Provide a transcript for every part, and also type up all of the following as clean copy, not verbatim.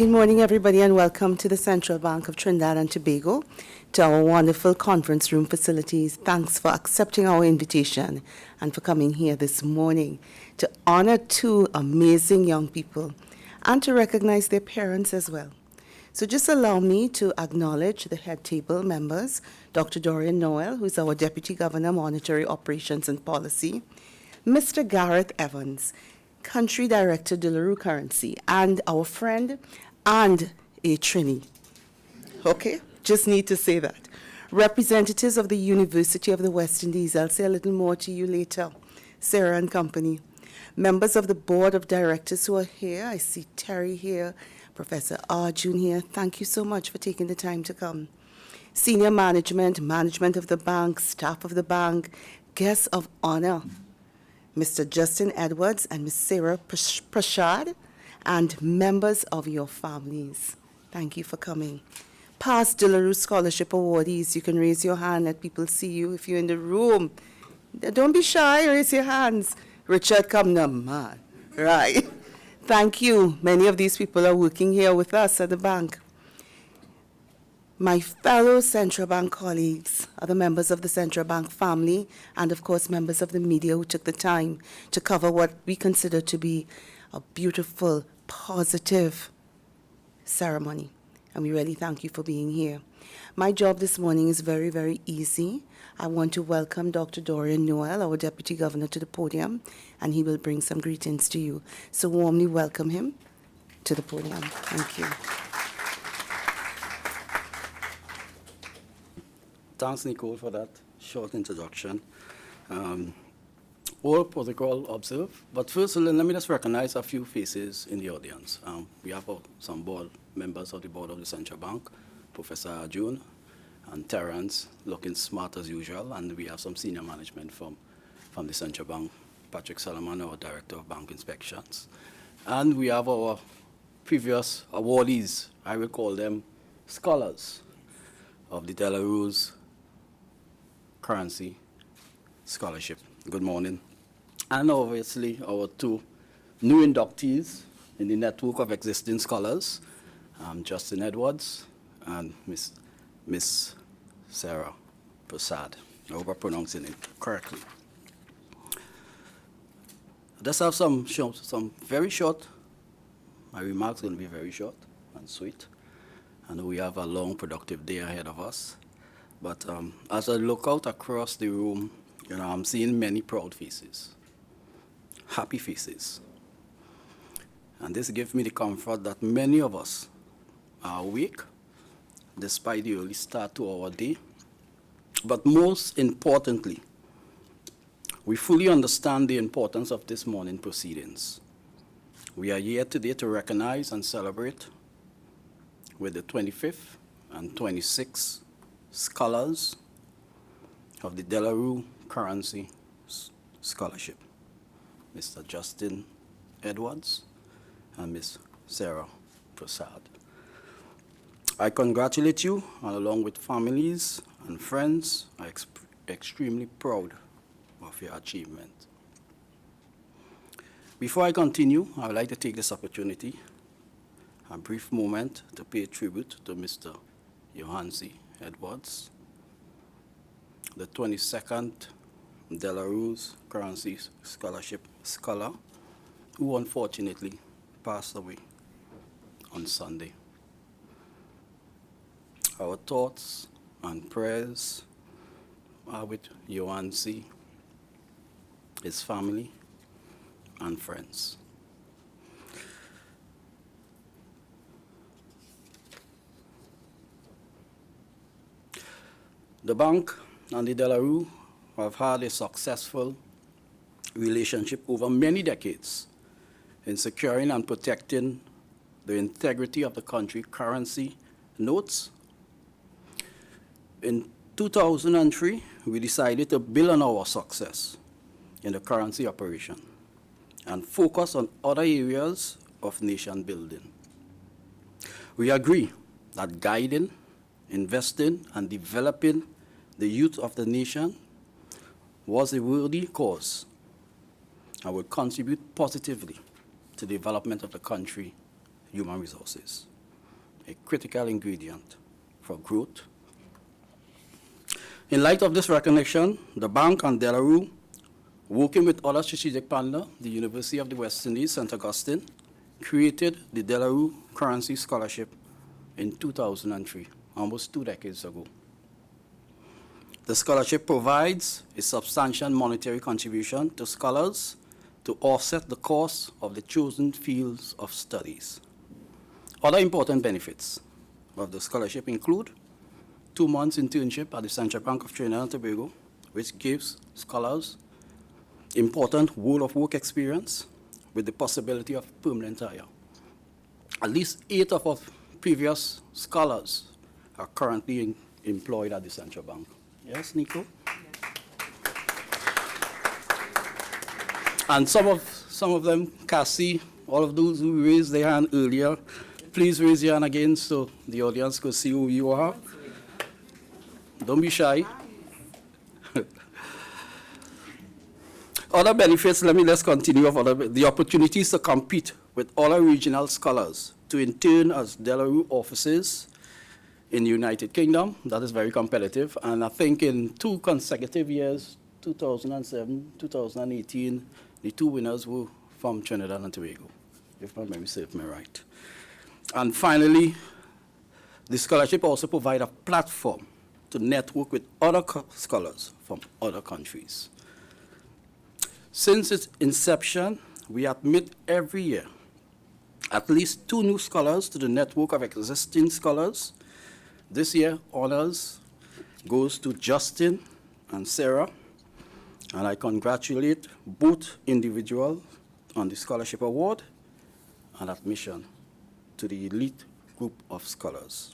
Good morning, everybody, and welcome to the Central Bank of Trinidad and Tobago, to our wonderful conference room facilities. Thanks for accepting our invitation and for coming here this morning to honor two amazing young people and to recognize their parents as well. So just allow me to acknowledge the head table members, Dr. Dorian Noel, who's our Deputy Governor, Monetary Operations and Policy, Mr. Gareth Evans, Country Director de la Rue Currency, and our friend and a Trini. Okay, just need to say that. Representatives of the University of the West Indies, I'll say a little more to you later, Sarah and company. Members of the Board of Directors who are here, I see Terry here, Professor Arjun here, thank you so much for taking the time to come. Senior management, management of the bank, staff of the bank, guests of honor, Mr. Justin Edwards and Ms. Sarah Prashad, and members of your families. Thank you for coming. Past de la Rue Scholarship awardees, you can raise your hand, let people see you if you're in the room. Don't be shy, raise your hands. Richard Cumnam, man. Right. Thank you. Many of these people are working here with us at the bank. My fellow Central Bank colleagues, other members of the Central Bank family, and of course members of the media who took the time to cover what we consider to be a beautiful, positive ceremony. And we really thank you for being here. My job this morning is very, very easy. I want to welcome Dr. Dorian Noel, our Deputy Governor, to the podium, and he will bring some greetings to you. So warmly welcome him to the podium. Thank you. Thanks, Nicole, for that short introduction. All protocol observed, but first let me just recognize a few faces in the audience. We have some board members of the board of the Central Bank, Professor Arjun and Terrence, looking smart as usual, and we have some senior management from the Central Bank, Patrick Solomon, our Director of Bank Inspections. And we have our previous awardees, I will call them scholars of the de la Rue's Currency Scholarship. Good morning. And obviously our two new inductees in the network of existing scholars, Justin Edwards and Miss Sarah Prashad. I hope I'm pronouncing it correctly. I just have some very short, my remarks are going to be very short and sweet. I know we have a long, productive day ahead of us. But as I look out across the room, I'm seeing many proud faces, happy faces. And this gives me the comfort that many of us are awake, despite the early start to our day. But most importantly, we fully understand the importance of this morning proceedings. We are here today to recognize and celebrate with the 25th and 26th scholars of the de la Rue Currency Scholarship, Mr. Justin Edwards and Ms. Sarah Prashad. I congratulate you, and along with families and friends, I'm extremely proud of your achievement. Before I continue, I would like to take this opportunity, a brief moment, to pay tribute to Mr. Johansi Edwards, the 22nd de la Rue's Currency Scholarship scholar, who unfortunately passed away on Sunday. Our thoughts and prayers are with Johansi, his family, and friends. The bank and the de la Rue have had a successful relationship over many decades in securing and protecting the integrity of the country's currency notes. In 2003, we decided to build on our success in the currency operation and focus on other areas of nation building. We agree that guiding, investing, and developing the youth of the nation was a worthy cause and will contribute positively to the development of the country's human resources. a critical ingredient for growth. In light of this recognition, the bank and De La Rue, working with other strategic partner, the University of the West Indies, St. Augustine, created the De La Rue Currency Scholarship in 2003, almost 2 decades ago. The scholarship provides a substantial monetary contribution to scholars to offset the cost of the chosen fields of studies. Other important benefits of the scholarship include 2 months internship at the Central Bank of Trinidad and Tobago, which gives scholars important world of work experience with the possibility of permanent hire. At least 8 of our previous scholars are currently employed at the Central Bank. Yes, Nico? Yes. And some of them, Cassie, all of those who raised their hand earlier, please raise your hand again so the audience could see who you are. Don't be shy. Other benefits, let's continue of the opportunities to compete with other regional scholars to intern as De La Rue offices in the United Kingdom. That is very competitive. And I think in 2 consecutive years, 2007, 2018, the 2 winners were from Trinidad and Tobago, if my memory serves me right. And finally, the scholarship also provides a platform to network with other scholars from other countries. Since its inception, we admit every year at least 2 new scholars to the network of existing scholars. This year, honors goes to Justin and Sarah, and I congratulate both individuals on the scholarship award and admission to the elite group of scholars.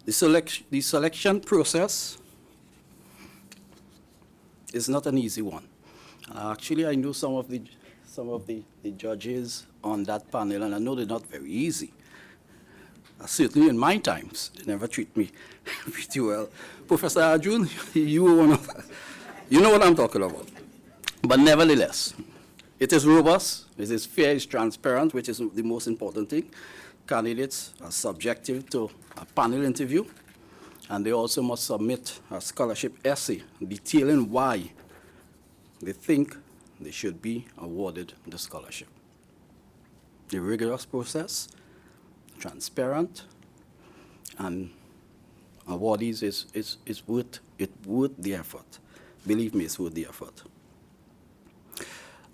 The selection process is not an easy one. Actually, I know some of the judges on that panel, and I know they're not very easy. Certainly in my times, they never treat me pretty well. Professor Arjun, you were one of them. You know what I'm talking about. But nevertheless, it is robust, it is fair, it's transparent, which is the most important thing. Candidates are subjective to a panel interview, and they also must submit a scholarship essay detailing why they think they should be awarded the scholarship. The rigorous process, transparent, and awardees is worth the effort. Believe me, it's worth the effort.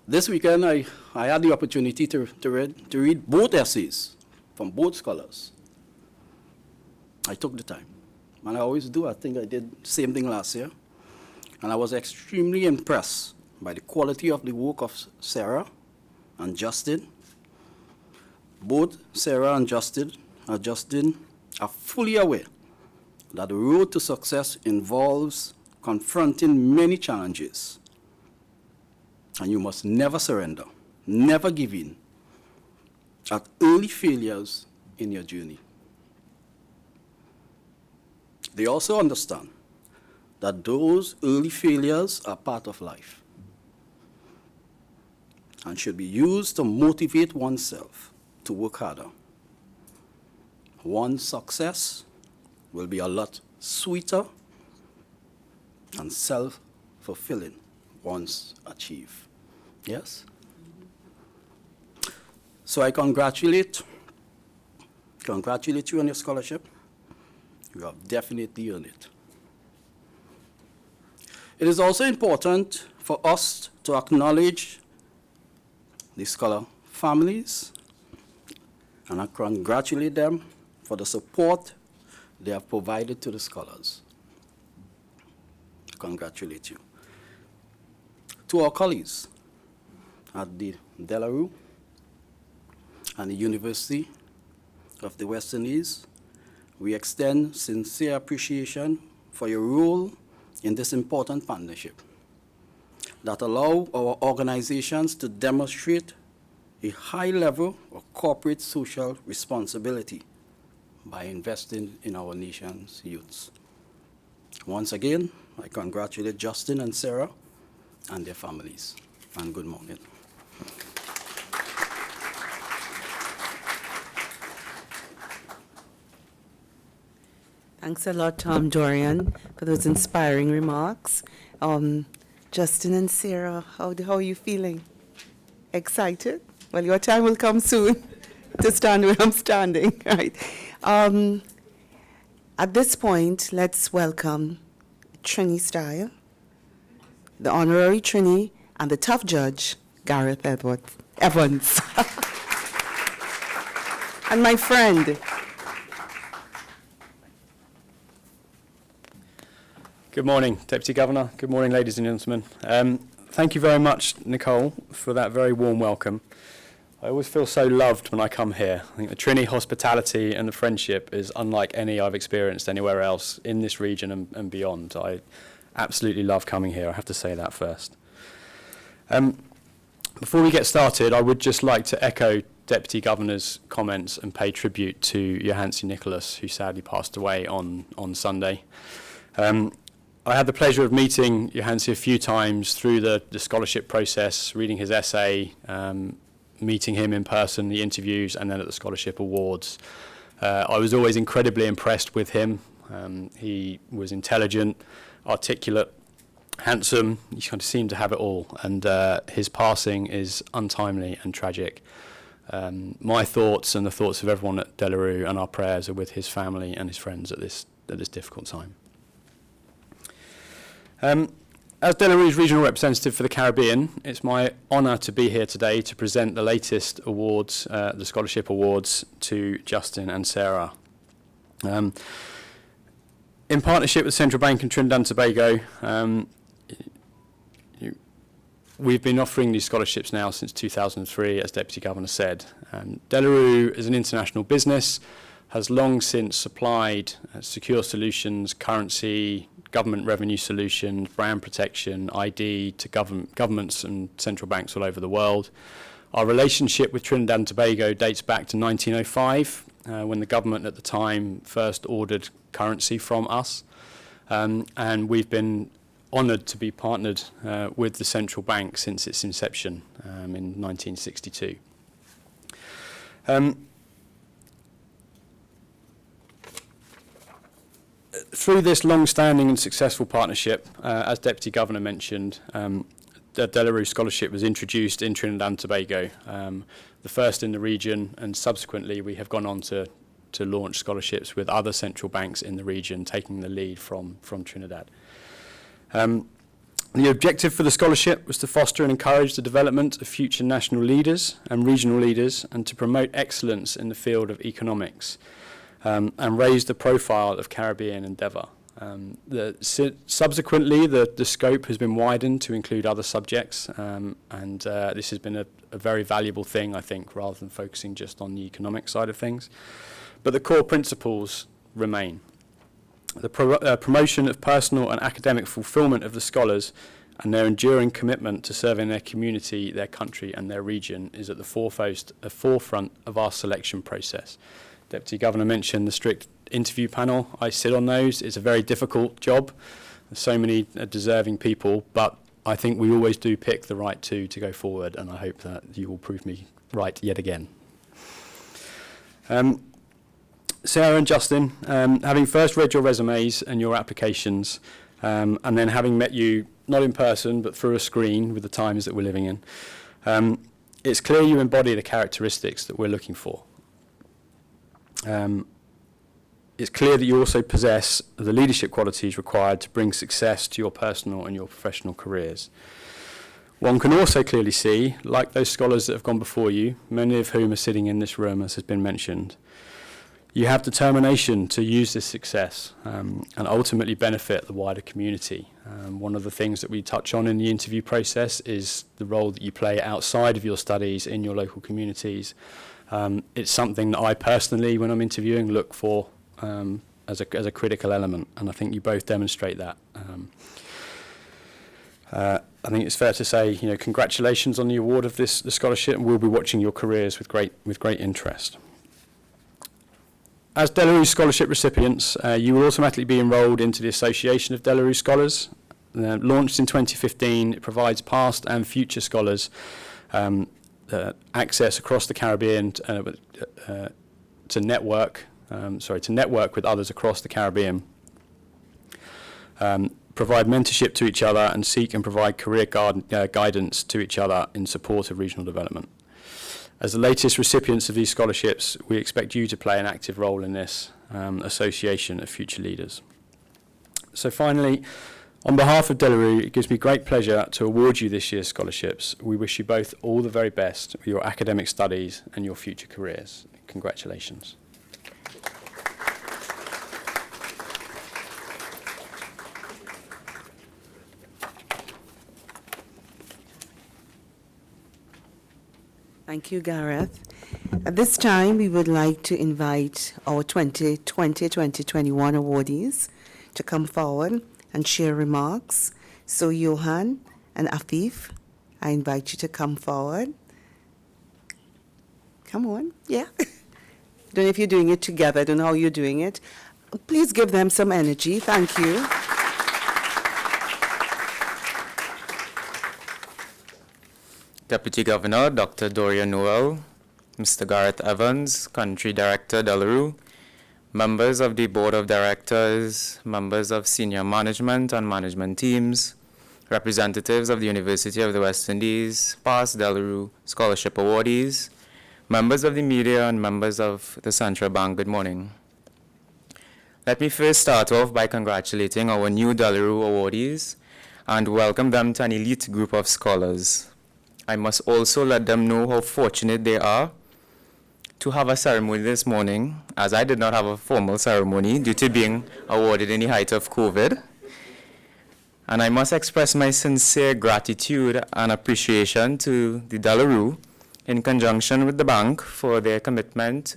This weekend, I had the opportunity to read both essays from both scholars. I took the time, and I always do. I think I did the same thing last year, and I was extremely impressed by the quality of the work of Sarah and Justin. Both Sarah and Justin are fully aware that the road to success involves confronting many challenges, and you must never surrender, never give in at early failures in your journey. They also understand that those early failures are part of life and should be used to motivate oneself to work harder. One's success will be a lot sweeter and self-fulfilling once achieved. Yes? So I congratulate you on your scholarship. You have definitely earned it. It is also important for us to acknowledge the scholar families, and I congratulate them for the support they have provided to the scholars. I congratulate you. To our colleagues at the De La Rue and the University of the West Indies, we extend sincere appreciation for your role in this important partnership that allow our organizations to demonstrate a high level of corporate social responsibility by investing in our nation's youths. Once again, I congratulate Justin and Sarah and their families, and good morning. Thanks a lot, Tom Dorian, for those inspiring remarks. Justin and Sarah, how are you feeling? Excited? Well, your time will come soon to stand where I'm standing, right? At this point, let's welcome Trini style, the honorary Trini, and the tough judge, Gareth Evans. And my friend. Good morning, Deputy Governor. Good morning, ladies and gentlemen. Thank you very much, Nicole, for that very warm welcome. I always feel so loved when I come here. I think the Trini hospitality and the friendship is unlike any I've experienced anywhere else in this region and beyond. I absolutely love coming here, I have to say that first. Before we get started, I would just like to echo Deputy Governor's comments and pay tribute to Johansi Nicholas, who sadly passed away on Sunday. I had the pleasure of meeting Johansi a few times through the scholarship process, reading his essay, meeting him in person, the interviews, and then at the scholarship awards. I was always incredibly impressed with him. He was intelligent, articulate, handsome. He kind of seemed to have it all, and his passing is untimely and tragic. My thoughts and the thoughts of everyone at De La Rue and our prayers are with his family and his friends at this difficult time. As De La Rue's regional representative for the Caribbean, it's my honour to be here today to present the latest awards, the scholarship awards, to Justin and Sarah. In partnership with Central Bank and Trinidad and Tobago, we've been offering these scholarships now since 2003, as Deputy Governor said. De La Rue is an international business, has long since supplied secure solutions, currency, government revenue solutions, brand protection, ID to governments and central banks all over the world. Our relationship with Trinidad and Tobago dates back to 1905, when the government at the time first ordered currency from us. And we've been honoured to be partnered with the central bank since its inception in 1962. Through this long-standing and successful partnership, as Deputy Governor mentioned, the De La Rue Scholarship was introduced in Trinidad and Tobago, the first in the region, and subsequently we have gone on to launch scholarships with other central banks in the region, taking the lead from Trinidad. The objective for the scholarship was to foster and encourage the development of future national leaders and regional leaders, and to promote excellence in the field of economics, and raise the profile of Caribbean endeavour. Subsequently, the scope has been widened to include other subjects, and this has been a very valuable thing, I think, rather than focusing just on the economic side of things. But the core principles remain. The promotion of personal and academic fulfilment of the scholars and their enduring commitment to serving their community, their country and their region is at the forefront of our selection process. Deputy Governor mentioned the strict interview panel. I sit on those. It's a very difficult job. There's so many deserving people, but I think we always do pick the right two to go forward, and I hope that you will prove me right yet again. Sarah and Justin, having first read your resumes and your applications, and then having met you not in person but through a screen with the times that we're living in, it's clear you embody the characteristics that we're looking for. It's clear that you also possess the leadership qualities required to bring success to your personal and your professional careers. One can also clearly see, like those scholars that have gone before you, many of whom are sitting in this room, as has been mentioned, you have determination to use this success and ultimately benefit the wider community. One of the things that we touch on in the interview process is the role that you play outside of your studies in your local communities. It's something that I personally, when I'm interviewing, look for as a critical element, and I think you both demonstrate that. I think it's fair to say, congratulations on the award of the scholarship, and we'll be watching your careers with great interest. As De La Rue Scholarship recipients, you will automatically be enrolled into the Association of De La Rue Scholars. Launched in 2015, it provides past and future scholars access across the Caribbean to network to network with others across the Caribbean, provide mentorship to each other, and seek and provide career guidance to each other in support of regional development. As the latest recipients of these scholarships, we expect you to play an active role in this association of future leaders. So finally, on behalf of De La Rue, it gives me great pleasure to award you this year's scholarships. We wish you both all the very best with your academic studies and your future careers. Congratulations. Thank you, Gareth. At this time, we would like to invite our 2020-2021 awardees to come forward and share remarks. So, Johan and Afif, I invite you to come forward. Come on, yeah. I don't know if you're doing it together. I don't know how you're doing it. Please give them some energy. Thank you. Deputy Governor Dr. Doria Noel, Mr. Gareth Evans, Country Director De La Rue, members of the Board of Directors, members of senior management and management teams, representatives of the University of the West Indies, past De La Rue scholarship awardees, members of the media, and members of the Central Bank, good morning. Let me first start off by congratulating our new De La Rue awardees and welcome them to an elite group of scholars. I must also let them know how fortunate they are to have a ceremony this morning, as I did not have a formal ceremony due to being awarded in the height of COVID. And I must express my sincere gratitude and appreciation to the De La Rue in conjunction with the bank for their commitment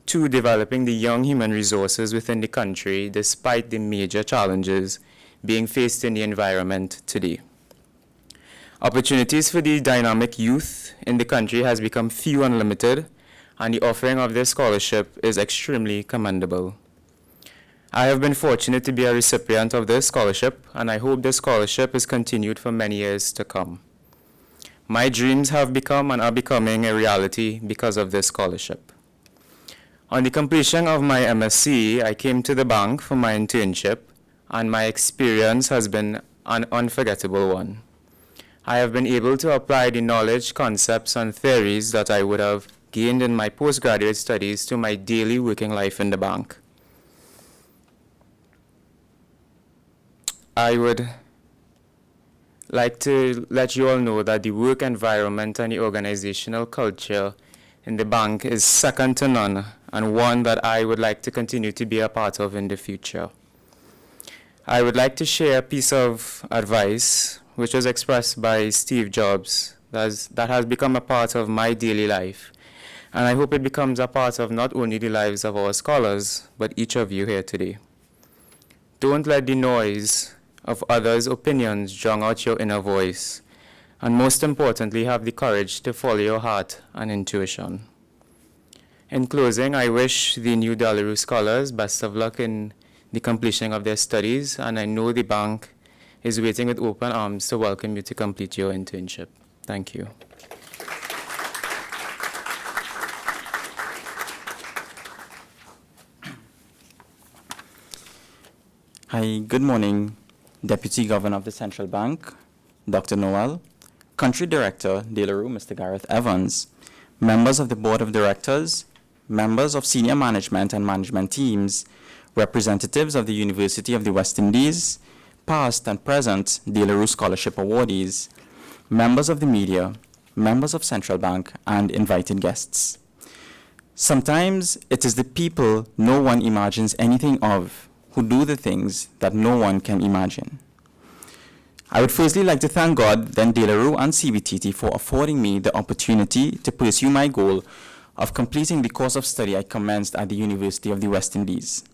to developing the young human resources within the country despite the major challenges being faced in the environment today. Opportunities for the dynamic youth in the country has become few and limited, and the offering of this scholarship is extremely commendable. I have been fortunate to be a recipient of this scholarship, and I hope this scholarship is continued for many years to come. My dreams have become and are becoming a reality because of this scholarship. On the completion of my MSc, I came to the bank for my internship, and my experience has been an unforgettable one. I have been able to apply the knowledge, concepts, and theories that I would have gained in my postgraduate studies to my daily working life in the bank. I would like to let you all know that the work environment and the organizational culture in the bank is second to none, and one that I would like to continue to be a part of in the future. I would like to share a piece of advice which was expressed by Steve Jobs that has become a part of my daily life. And I hope it becomes a part of not only the lives of our scholars, but each of you here today. Don't let the noise of others' opinions drown out your inner voice. And most importantly, have the courage to follow your heart and intuition. In closing, I wish the new De La Rue scholars best of luck in the completion of their studies, and I know the bank is waiting with open arms to welcome you to complete your internship. Thank you. Hi, good morning, Deputy Governor of the Central Bank, Dr. Noel, Country Director, De La Rue, Mr. Gareth Evans, members of the Board of Directors, members of senior management and management teams, representatives of the University of the West Indies, past and present De La Rue scholarship awardees, members of the media, members of Central Bank, and invited guests. Sometimes it is the people no one imagines anything of who do the things that no one can imagine. I would firstly like to thank God, then De La Rue and CBTT for affording me the opportunity to pursue my goal of completing the course of study I commenced at the University of the West Indies.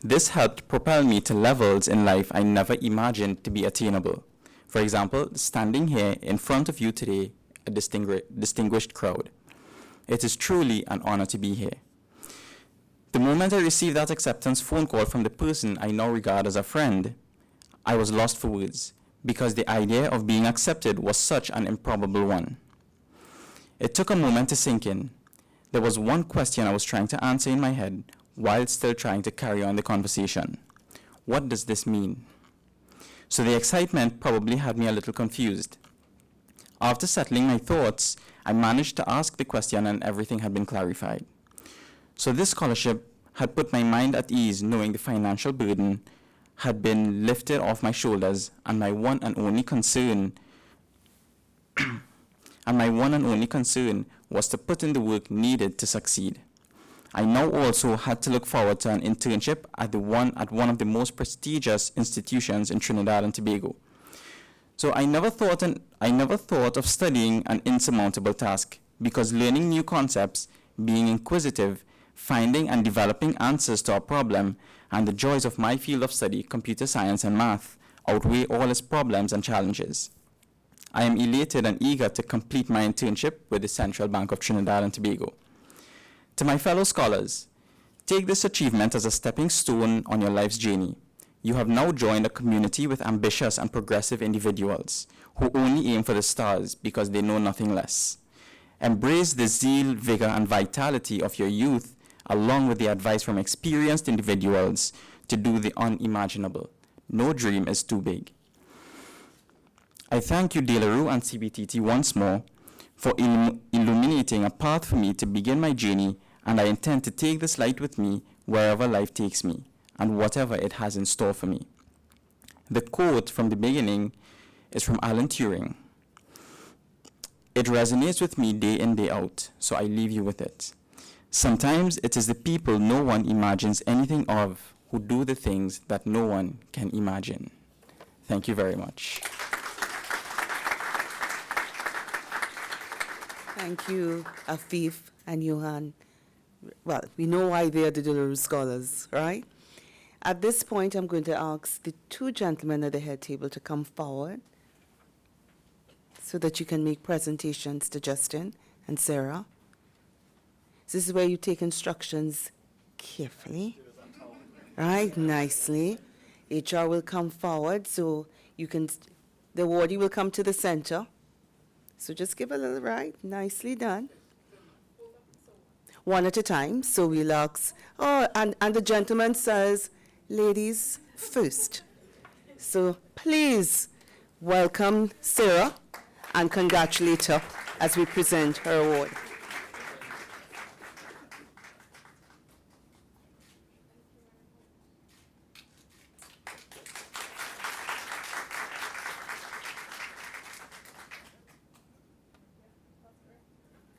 This helped propel me to levels in life I never imagined to be attainable. For example, standing here in front of you today, a distinguished crowd. It is truly an honor to be here. The moment I received that acceptance phone call from the person I now regard as a friend, I was lost for words, because the idea of being accepted was such an improbable one. It took a moment to sink in. There was one question I was trying to answer in my head while still trying to carry on the conversation. What does this mean? So the excitement probably had me a little confused. After settling my thoughts, I managed to ask the question and everything had been clarified. So this scholarship had put my mind at ease, knowing the financial burden had been lifted off my shoulders, and my one and only concern was to put in the work needed to succeed. I now also had to look forward to an internship at one of the most prestigious institutions in Trinidad and Tobago. So I never thought of studying an insurmountable task, because learning new concepts, being inquisitive, finding and developing answers to a problem, and the joys of my field of study, computer science and math, outweigh all its problems and challenges. I am elated and eager to complete my internship with the Central Bank of Trinidad and Tobago. To my fellow scholars, take this achievement as a stepping stone on your life's journey. You have now joined a community with ambitious and progressive individuals who only aim for the stars because they know nothing less. Embrace the zeal, vigor, and vitality of your youth, along with the advice from experienced individuals to do the unimaginable. No dream is too big. I thank you, De La Rue and CBTT, once more for illuminating a path for me to begin my journey, and I intend to take this light with me wherever life takes me and whatever it has in store for me. The quote from the beginning is from Alan Turing. It resonates with me day in, day out, so I leave you with it. Sometimes it is the people no one imagines anything of who do the things that no one can imagine. Thank you very much. Thank you, Afif and Johan. Well, we know why they are the De La Rue scholars, right? At this point, I'm going to ask the two gentlemen at the head table to come forward so that you can make presentations to Justin and Sarah. This is where you take instructions carefully, right? Nicely. HR will come forward, so you can, the awardee will come to the center. So just give a little right, nicely done. One at a time, so we'll ask, and the gentleman says, ladies first. So please welcome Sarah and congratulate her as we present her award.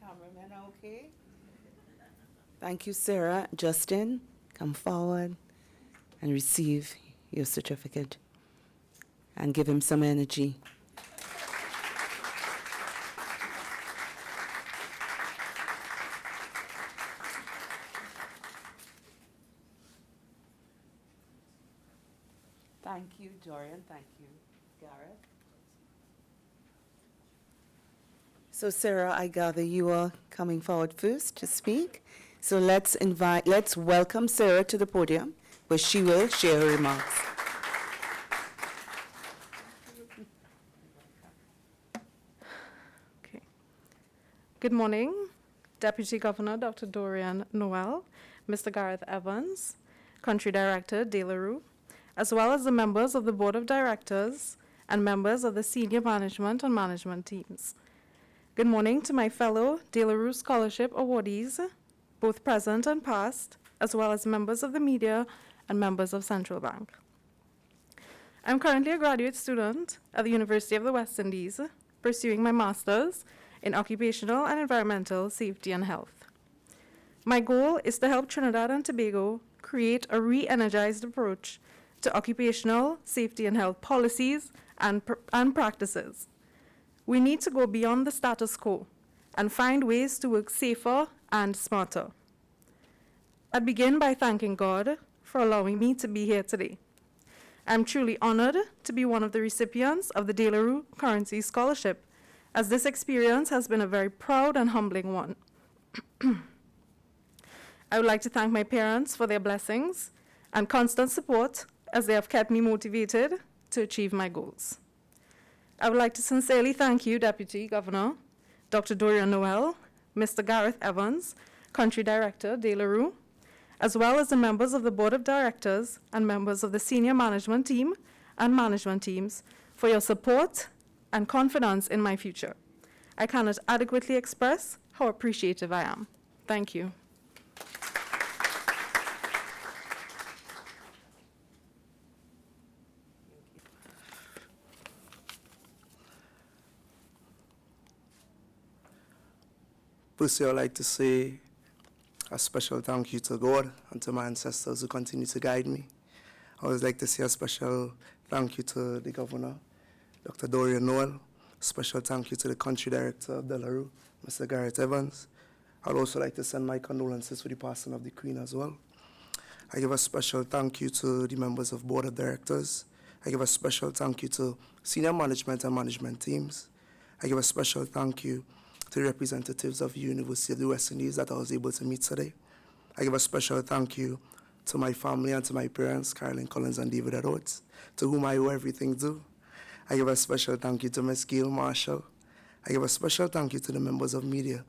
Cameraman, okay? Thank you, Sarah. Justin, come forward and receive your certificate and give him some energy. Thank you, Dorian. Thank you, Gareth. So, Sarah, I gather you are coming forward first to speak. So let's welcome Sarah to the podium, where she will share her remarks. Okay. Good morning, Deputy Governor Dr. Dorian Noel, Mr. Gareth Evans, Country Director De La Rue, as well as the members of the Board of Directors and members of the senior management and management teams. Good morning to my fellow De La Rue Scholarship awardees, both present and past, as well as members of the media and members of Central Bank. I'm currently a graduate student at the University of the West Indies, pursuing my master's in Occupational and Environmental Safety and Health. My goal is to help Trinidad and Tobago create a re-energized approach to occupational safety and health policies and practices. We need to go beyond the status quo and find ways to work safer and smarter. I begin by thanking God for allowing me to be here today. I'm truly honored to be one of the recipients of the De La Rue Currency Scholarship, as this experience has been a very proud and humbling one. I would like to thank my parents for their blessings and constant support, as they have kept me motivated to achieve my goals. I would like to sincerely thank you, Deputy Governor Dr. Dorian Noel, Mr. Gareth Evans, Country Director De La Rue, as well as the members of the Board of Directors and members of the senior management team and management teams for your support and confidence in my future. I cannot adequately express how appreciative I am. Thank you. Firstly, I'd like to say a special thank you to God and to my ancestors who continue to guide me. I would like to say a special thank you to the Governor, Dr. Dorian Noel. Special thank you to the Country Director of De La Rue, Mr. Garrett Evans. I'd also like to send my condolences for the passing of the Queen as well. I give a special thank you to the members of Board of Directors. I give a special thank you to senior management and management teams. I give a special thank you to the representatives of the University of the West Indies that I was able to meet today. I give a special thank you to my family and to my parents, Carolyn Collins and David Edwards, to whom I owe everything due. I give a special thank you to Ms. Gail Marshall. I give a special thank you to the members of media.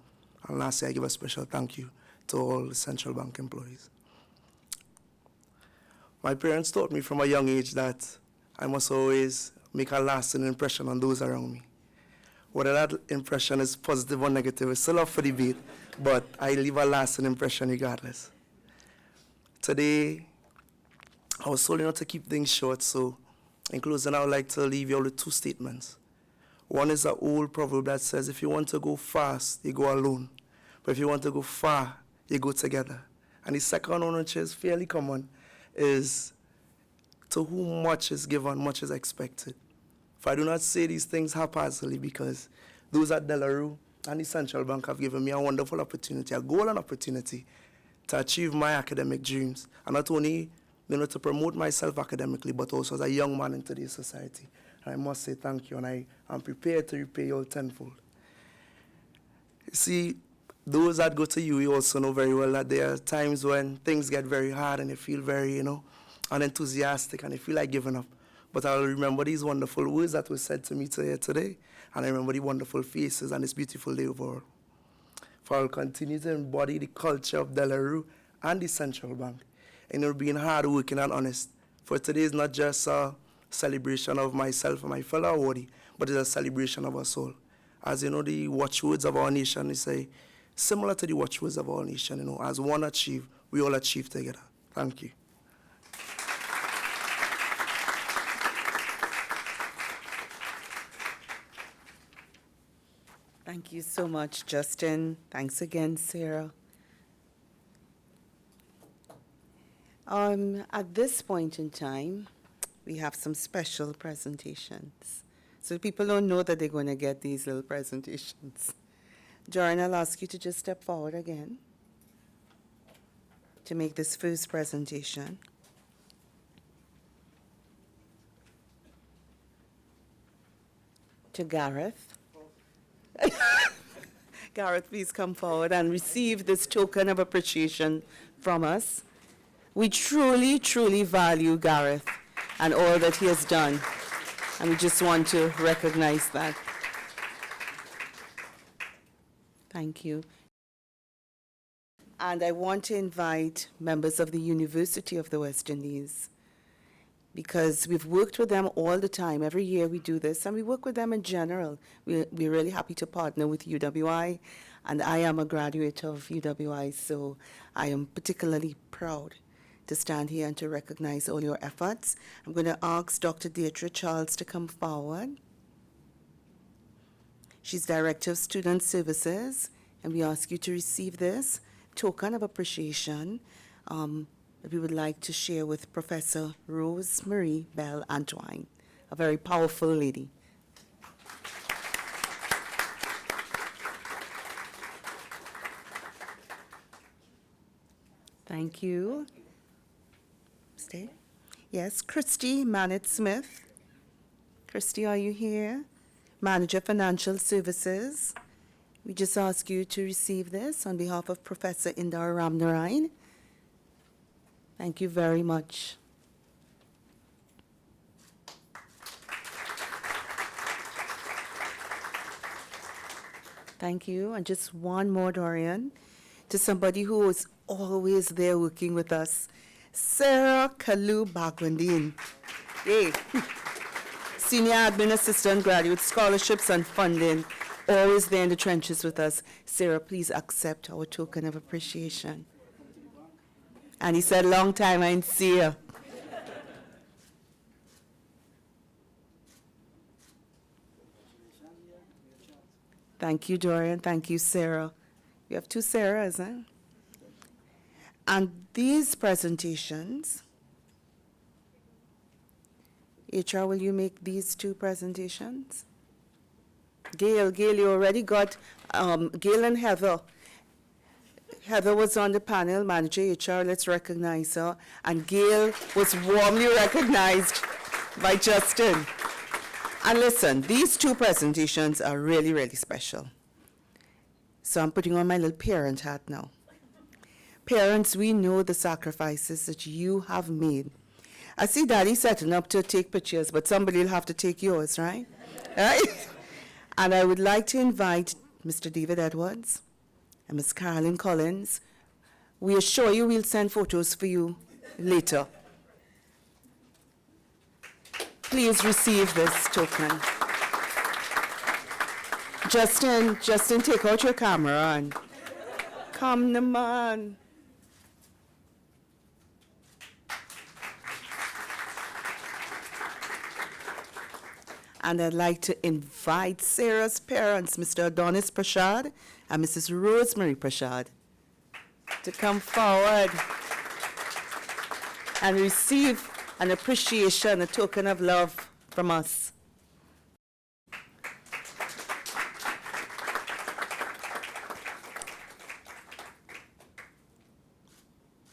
And lastly, I give a special thank you to all the central bank employees. My parents taught me from a young age that I must always make a lasting impression on those around me. Whether that impression is positive or negative is still up for debate, but I leave a lasting impression regardless. Today, I was told not to keep things short, so in closing, I would like to leave you all with two statements. One is an old proverb that says, if you want to go fast, you go alone. But if you want to go far, you go together. And the second one, which is fairly common, is to whom much is given, much is expected. If I do not say these things haphazardly, because those at De La Rue and the Central Bank have given me a wonderful opportunity, a golden opportunity to achieve my academic dreams, and not only to promote myself academically, but also as a young man in today's society. And I must say thank you, and I am prepared to repay you all tenfold. You see, those that go to UWI also know very well that there are times when things get very hard and they feel very, unenthusiastic and they feel like giving up. But I'll remember these wonderful words that were said to me today, and I remember the wonderful faces and this beautiful day overall. For I'll continue to embody the culture of De La Rue and the Central Bank, and being hardworking and honest. For today is not just a celebration of myself and my fellow awardee, but it's a celebration of us all. As you know, the watchwords of our nation is similar to the watchwords of our nation. As one achieve, we all achieve together. Thank you. Thank you so much, Justin. Thanks again, Sarah. At this point in time, we have some special presentations. So people don't know that they're going to get these little presentations. Joran, I'll ask you to just step forward again to make this first presentation. To Gareth. Gareth, please come forward and receive this token of appreciation from us. We truly, truly value Gareth and all that he has done, and we just want to recognize that. Thank you. And I want to invite members of the University of the West Indies, because we've worked with them all the time. Every year we do this, and we work with them in general. We're really happy to partner with UWI, and I am a graduate of UWI, so I am particularly proud to stand here and to recognize all your efforts. I'm going to ask Dr. Deirdre Charles to come forward. She's Director of Student Services, and we ask you to receive this token of appreciation that we would like to share with Professor Rose Marie Bell Antoine, a very powerful lady. Thank you. Stay. Yes, Christy Mannett-Smith. Christy, are you here? Manager Financial Services. We just ask you to receive this on behalf of Professor Indar Ramnarayan. Thank you very much. Thank you. And just one more, Dorian. to somebody who is always there working with us, Sarah Kalu Bagwandin. Yay. Senior Admin Assistant, Graduate Scholarships and Funding, always there in the trenches with us. Sarah, please accept our token of appreciation. And he said, long time I didn't see you. Thank you, Dorian. Thank you, Sarah. You have two Sarahs, huh? And these presentations, HR, will you make these two presentations? Gail, you already got Gail and Heather. Heather was on the panel, manager HR, let's recognize her. And Gail was warmly recognized by Justin. And listen, these two presentations are really, really special. So I'm putting on my little parent hat now. Parents, we know the sacrifices that you have made. I see Daddy setting up to take pictures, but somebody will have to take yours, right? Right? And I would like to invite Mr. David Edwards and Ms. Carolyn Collins. We assure you we'll send photos for you later. Please receive this token. Justin, take out your camera and come the man. And I'd like to invite Sarah's parents, Mr. Adonis Prashad and Mrs. Rosemary Prashad, to come forward and receive an appreciation, a token of love from us.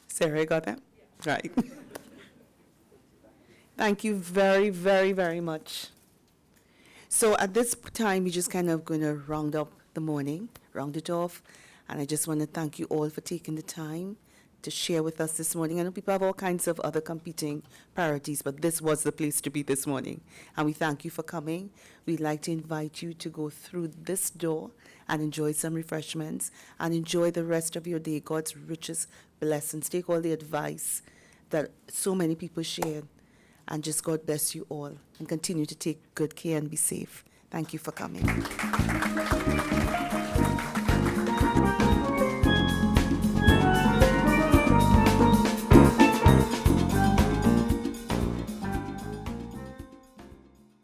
Sarah, you got that? Yeah. Right. Thank you very, very, very much. So at this time, we're just kind of going to round up the morning, round it off. And I just want to thank you all for taking the time to share with us this morning. I know people have all kinds of other competing priorities, but this was the place to be this morning. And we thank you for coming. We'd like to invite you to go through this door and enjoy some refreshments and enjoy the rest of your day. God's richest blessings. Take all the advice that so many people shared. And just God bless you all and continue to take good care and be safe. Thank you for coming.